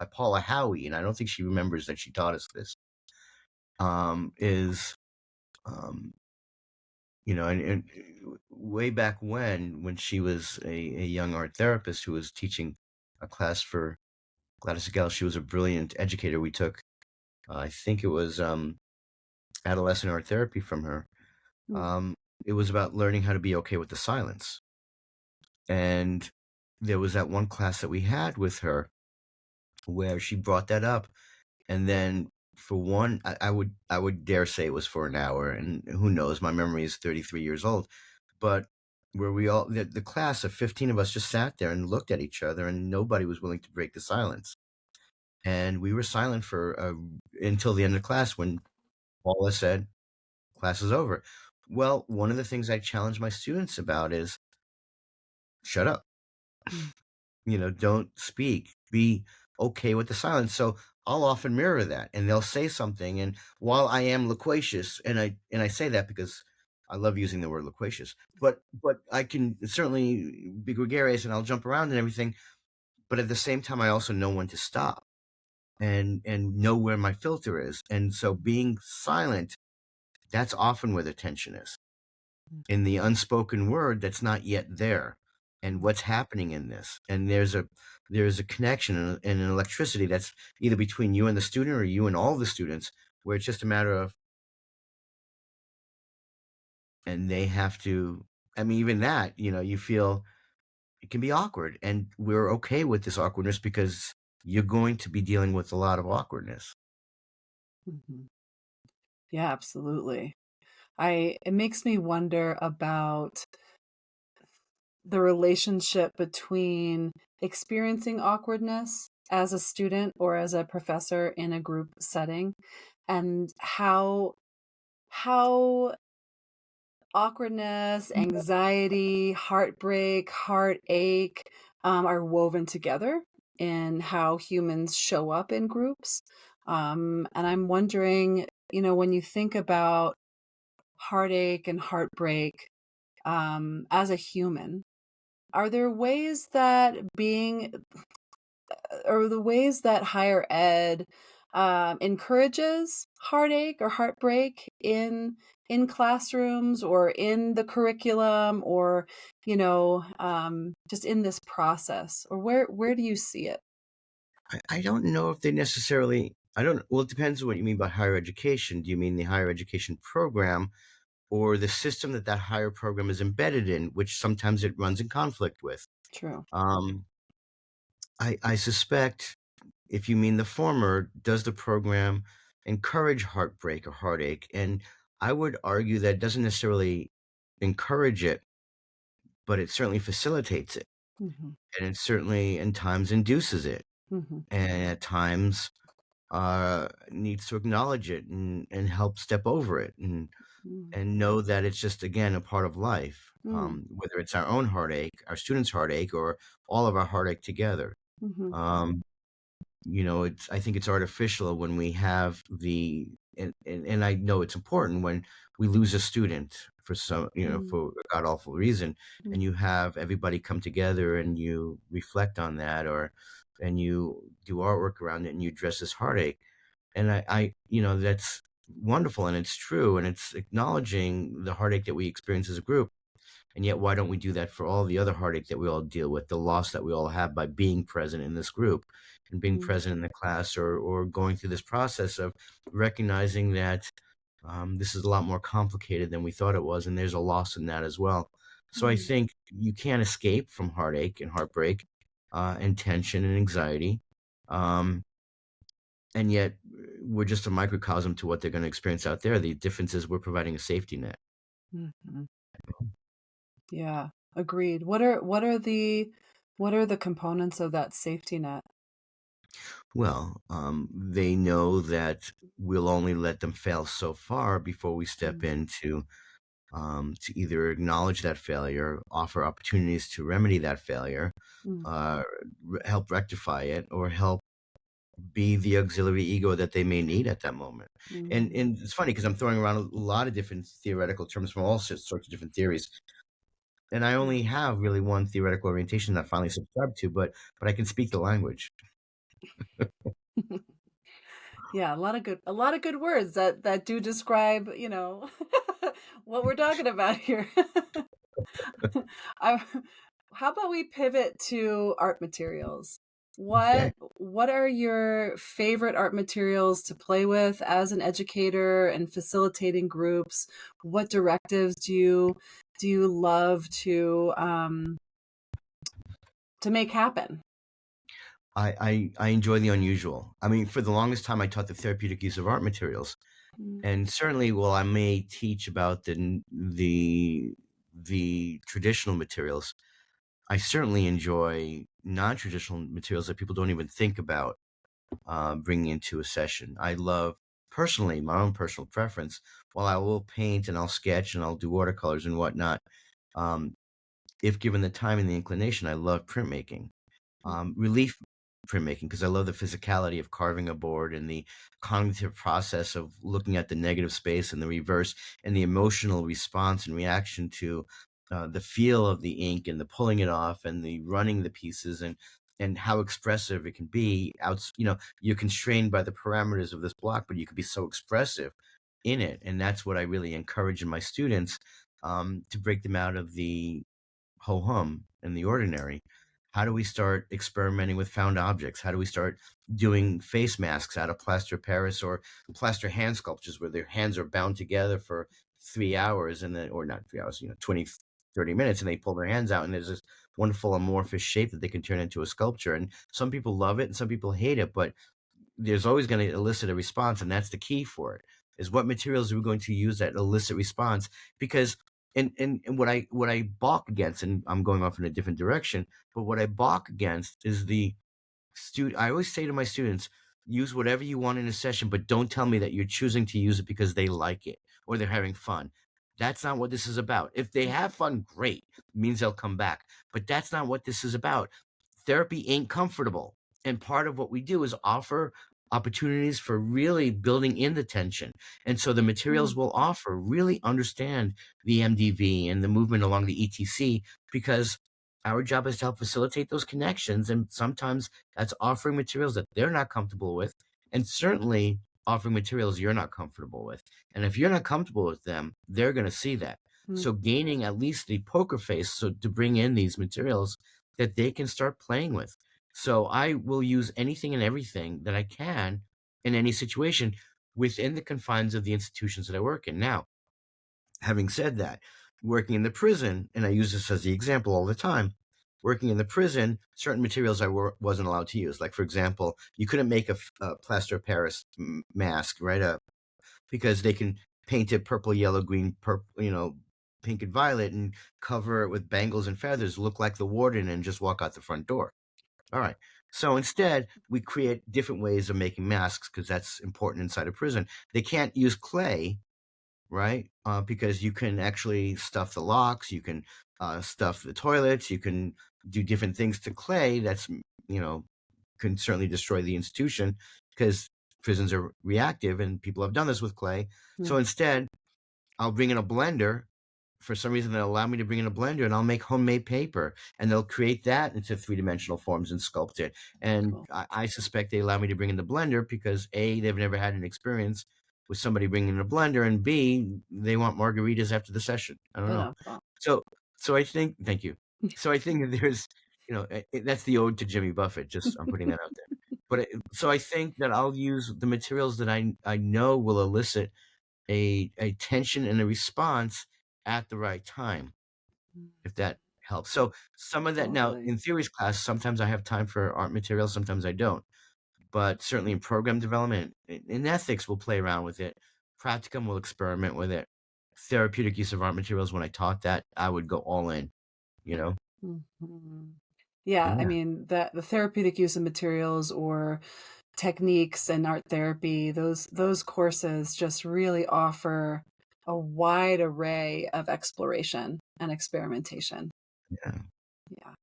S7: by Paula Howie, and I don't think she remembers that she taught us this, is, and way back when she was a young art therapist who was teaching a class for Gladys Agel. She was a brilliant educator. We took, I think it was adolescent art therapy from her. It was about learning how to be okay with the silence. And there was that one class that we had with her where she brought that up. And then for one, I would dare say it was for an hour, and who knows, my memory is 33 years old, but where we all, the class of 15 of us just sat there and looked at each other, and nobody was willing to break the silence. And we were silent for until the end of class, when Paula said, "Class is over." Well, one of the things I challenge my students about is, shut up. Don't speak. Be okay with the silence. So I'll often mirror that, and they'll say something. And while I am loquacious, and I say that because I love using the word loquacious, but I can certainly be gregarious, and I'll jump around and everything. But at the same time, I also know when to stop, and know where my filter is. And so being silent, that's often where the tension is, in the unspoken word that's not yet there, and what's happening in this. And there's a connection and an electricity that's either between you and the student, or you and all the students, where it's just a matter of, and they have to, I mean, even that, you feel it can be awkward, and we're okay with this awkwardness because you're going to be dealing with a lot of awkwardness.
S1: Yeah, absolutely. It makes me wonder about the relationship between experiencing awkwardness as a student or as a professor in a group setting, and how awkwardness, anxiety, heartbreak, heartache are woven together in how humans show up in groups. And I'm wondering, when you think about heartache and heartbreak as a human, are there ways that higher ed encourages heartache or heartbreak in classrooms, or in the curriculum, or just in this process? Or where do you see it?
S7: I don't know if they necessarily, well, it depends on what you mean by higher education. Do you mean the higher education program, or the system that higher program is embedded in, which sometimes it runs in conflict with?
S1: True.
S7: I suspect, if you mean the former, does the program encourage heartbreak or heartache? And I would argue that it doesn't necessarily encourage it, but it certainly facilitates it. And it certainly, in times, induces it. And at times needs to acknowledge it, and help step over it, and know that it's just, again, a part of life, whether it's our own heartache, our students' heartache, or all of our heartache together. I think it's artificial when we have and I know it's important when we lose a student for some, for a god awful reason, and you have everybody come together and you reflect on that, and you do artwork around it and you address this heartache. And that's wonderful and it's true and it's acknowledging the heartache that we experience as a group. And yet, why don't we do that for all the other heartache that we all deal with, the loss that we all have by being present in this group and being present in the class, or going through this process of recognizing that this is a lot more complicated than we thought it was, and there's a loss in that as well. So I think you can't escape from heartache and heartbreak and tension and anxiety. And yet, we're just a microcosm to what they're going to experience out there. The difference is we're providing a safety net.
S1: Mm-hmm. Yeah, agreed. What are the components of that safety net?
S7: Well, they know that we'll only let them fail so far before we step in to either acknowledge that failure, offer opportunities to remedy that failure, help rectify it, or help be the auxiliary ego that they may need at that moment. And it's funny because I'm throwing around a lot of different theoretical terms from all sorts of different theories. And I only have really one theoretical orientation that I finally subscribed to, but I can speak the language.
S1: Yeah, a lot of good words that do describe, what we're talking about here. How about we pivot to art materials?
S7: Okay.
S1: What are your favorite art materials to play with as an educator and facilitating groups? What directives do you love to make happen?
S7: I enjoy the unusual. I mean, for the longest time, I taught the therapeutic use of art materials, and certainly, while I may teach about the traditional materials, I certainly enjoy non-traditional materials that people don't even think about bringing into a session. I love, personally, my own personal preference. While I will paint and I'll sketch and I'll do watercolors and whatnot, if given the time and the inclination, I love printmaking. Relief printmaking, because I love the physicality of carving a board and the cognitive process of looking at the negative space and the reverse and the emotional response and reaction to the feel of the ink and the pulling it off and the running the pieces and how expressive it can be. You're constrained by the parameters of this block, but you can be so expressive in it. And that's what I really encourage in my students, to break them out of the ho-hum and the ordinary. How do we start experimenting with found objects? How do we start doing face masks out of plaster of Paris or plaster hand sculptures where their hands are bound together for 3 hours or not 3 hours, 20, 30 minutes, and they pull their hands out and there's this wonderful amorphous shape that they can turn into a sculpture. And some people love it and some people hate it, but there's always going to elicit a response, and that's the key for it, is what materials are we going to use that elicit response. Because and what I balk against, and I'm going off in a different direction, but what I balk against is I always say to my students, use whatever you want in a session, but don't tell me that you're choosing to use it because they like it or they're having fun. That's not what this is about. If they have fun, great. It means they'll come back. But that's not what this is about. Therapy ain't comfortable. And part of what we do is offer opportunities for really building in the tension. And so the materials we'll offer really understand the MDV and the movement along the ETC, because our job is to help facilitate those connections. And sometimes that's offering materials that they're not comfortable with, and certainly offering materials you're not comfortable with. And if you're not comfortable with them, they're going to see that. So gaining at least the poker face, so to bring in these materials that they can start playing with. So I will use anything and everything that I can in any situation within the confines of the institutions that I work in. Now, having said that, working in the prison, and I use this as the example all the time, working in the prison, certain materials I wasn't allowed to use. Like, for example, you couldn't make a plaster of Paris mask, right? Because they can paint it purple, yellow, green, purple, pink and violet, and cover it with bangles and feathers, look like the warden, and just walk out the front door. All right. So instead, we create different ways of making masks, because that's important inside a prison. They can't use clay, right? Because you can actually stuff the locks, you can stuff the toilets, you can do different things to clay that's, can certainly destroy the institution because prisons are reactive, and people have done this with clay. So instead, I'll bring in a blender. For some reason, they'll allow me to bring in a blender, and I'll make homemade paper, and they'll create that into 3-dimensional forms and sculpt it. And
S1: Cool.
S7: I suspect they allow me to bring in the blender because A, they've never had an experience with somebody bringing in a blender, and B, they want margaritas after the session. I don't know.
S1: Beautiful.
S7: So I think, thank you. So I think that there's, that's the ode to Jimmy Buffett. Just I'm putting that out there. But so I think that I'll use the materials that I know will elicit a tension and a response at the right time, if that helps. So some of that now
S1: Totally.
S7: in theories class, sometimes I have time for art materials, sometimes I don't. But certainly in program development, in ethics, we'll play around with it. Practicum, we'll experiment with it. Therapeutic use of art materials, when I taught that, I would go all in, you know?
S1: Yeah, I
S7: Yeah.
S1: mean the therapeutic use of materials or techniques and art therapy, those courses just really offer a wide array of exploration and experimentation.
S7: Yeah.
S1: Yeah.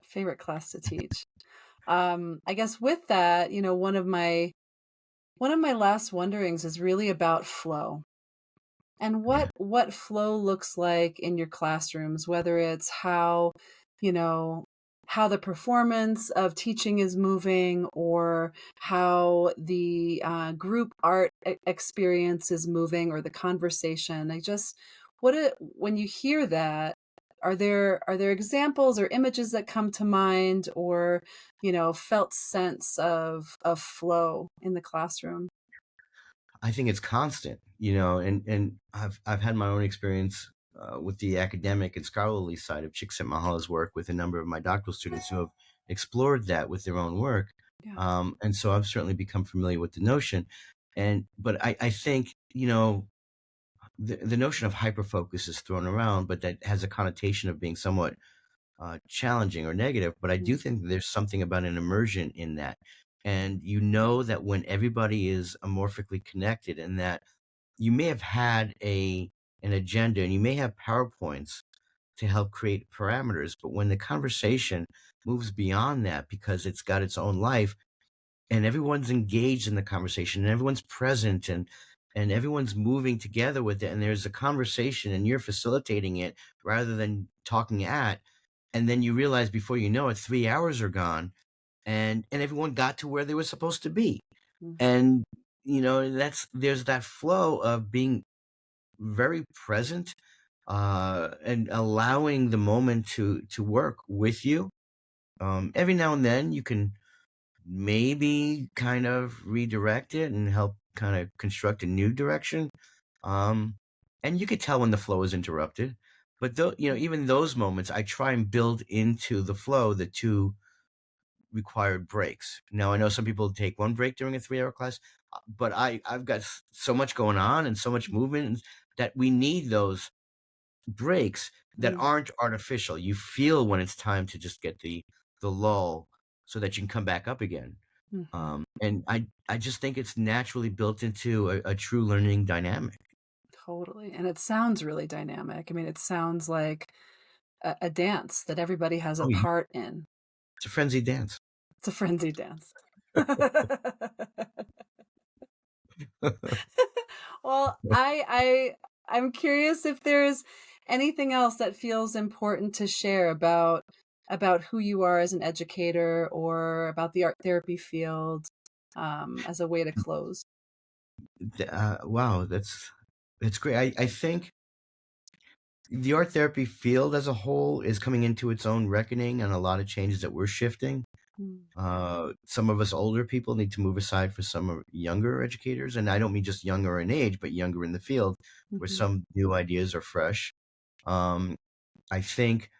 S1: Favorite class to teach. I guess with that, one of my last wonderings is really about flow. And
S7: Yeah.
S1: what flow looks like in your classrooms, whether it's how, how the performance of teaching is moving, or how the group art experience is moving, or the conversation. When you hear that, are there examples or images that come to mind, or felt sense of flow in the classroom?
S7: I think it's constant, and I've had my own experience with the academic and scholarly side of Csikszentmihalyi's work with a number of my doctoral students who have explored that with their own work.
S1: Yeah.
S7: And so I've certainly become familiar with the notion. But I think, the notion of hyperfocus is thrown around, but that has a connotation of being somewhat challenging or negative. But I do think there's something about an immersion in that. And that when everybody is amorphically connected, and that you may have had an agenda and you may have PowerPoints to help create parameters, but when the conversation moves beyond that because it's got its own life, and everyone's engaged in the conversation, and everyone's present, and everyone's moving together with it, and there's a conversation and you're facilitating it rather than talking at, and then you realize before you know it, 3 hours are gone, and everyone got to where they were supposed to be. And there's that flow of being very present, and allowing the moment to work with you. Every now and then you can maybe kind of redirect it and help kind of construct a new direction. And you could tell when the flow is interrupted. But even those moments, I try and build into the flow the two required breaks. Now, I know some people take one break during a 3-hour class, but I've got so much going on and so much movement that we need those breaks that aren't artificial. You feel when it's time to just get the lull so that you can come back up again. And I just think it's naturally built into a true learning dynamic.
S1: Totally. And it sounds really dynamic. I mean, it sounds like a dance that everybody has a
S7: Oh, yeah.
S1: part in.
S7: It's a frenzied dance.
S1: It's a frenzied dance. Well, I'm curious if there's anything else that feels important to share about who you are as an educator, or about the art therapy field, as a way to close.
S7: Wow, that's great. I think the art therapy field as a whole is coming into its own reckoning, and a lot of changes that we're shifting. Some of us older people need to move aside for some younger educators, and I don't mean just younger in age, but younger in the field, where some new ideas are fresh. I think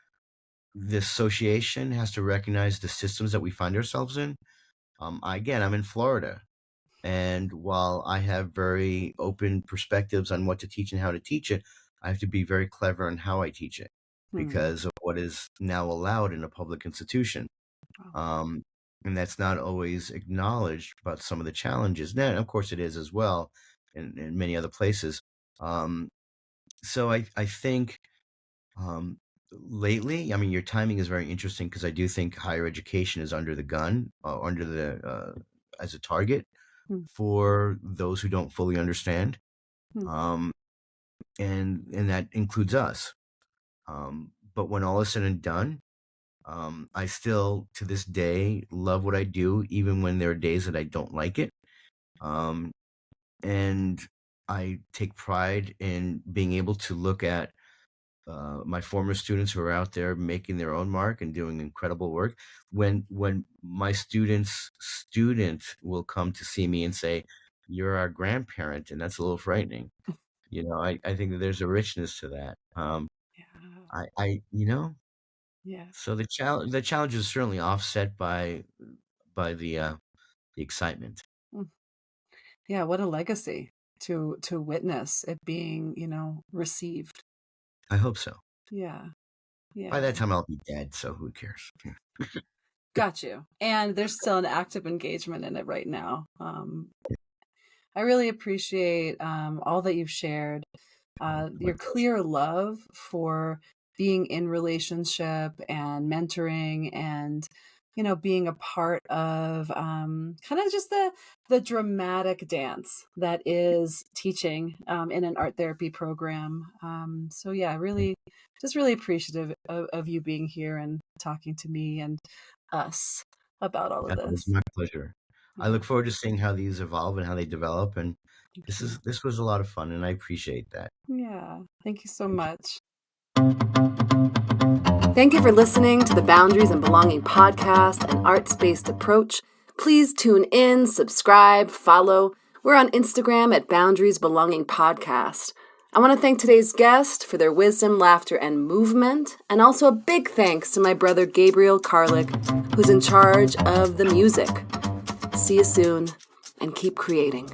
S7: the association has to recognize the systems that we find ourselves in. Again, I'm in Florida, and while I have very open perspectives on what to teach and how to teach it, I have to be very clever in how I teach it because of what is now allowed in a public institution. And that's not always acknowledged about some of the challenges. Now, of course, it is as well in many other places. So I think lately, I mean, your timing is very interesting because I do think higher education is under the gun, as a target
S1: Hmm.
S7: for those who don't fully understand.
S1: Hmm.
S7: And that includes us. But when all is said and done, I still, to this day, love what I do, even when there are days that I don't like it. Um, and I take pride in being able to look at my former students who are out there making their own mark and doing incredible work. When my student will come to see me and say, "You're our grandparent," and that's a little frightening. I think that there's a richness to that.
S1: Yeah.
S7: I so the challenge is certainly offset by the excitement.
S1: Mm. Yeah, what a legacy to witness it being, received.
S7: I hope so.
S1: Yeah.
S7: By
S1: Yeah.
S7: that time, I'll be dead, so who cares?
S1: Got you. And there's still an active engagement in it right now. I really appreciate all that you've shared, your clear love for being in relationship and mentoring and, being a part of kind of just the dramatic dance that is teaching in an art therapy program. So yeah, really appreciative of you being here and talking to me and us about all of
S7: It was
S1: this.
S7: my pleasure. I
S1: Yeah.
S7: look forward to seeing how these evolve and how they develop, and
S1: Thank you.
S7: this was a lot of fun, and I appreciate that.
S1: Yeah. Thank you so
S7: Thank you.
S1: much. Thank you for listening to the Boundaries and Belonging podcast, an arts-based approach. Please tune in, subscribe, follow. We're on Instagram at Boundaries Belonging Podcast. I want to thank today's guest for their wisdom, laughter, and movement, and also a big thanks to my brother Gabriel Karlick, who's in charge of the music. See you soon, and keep creating.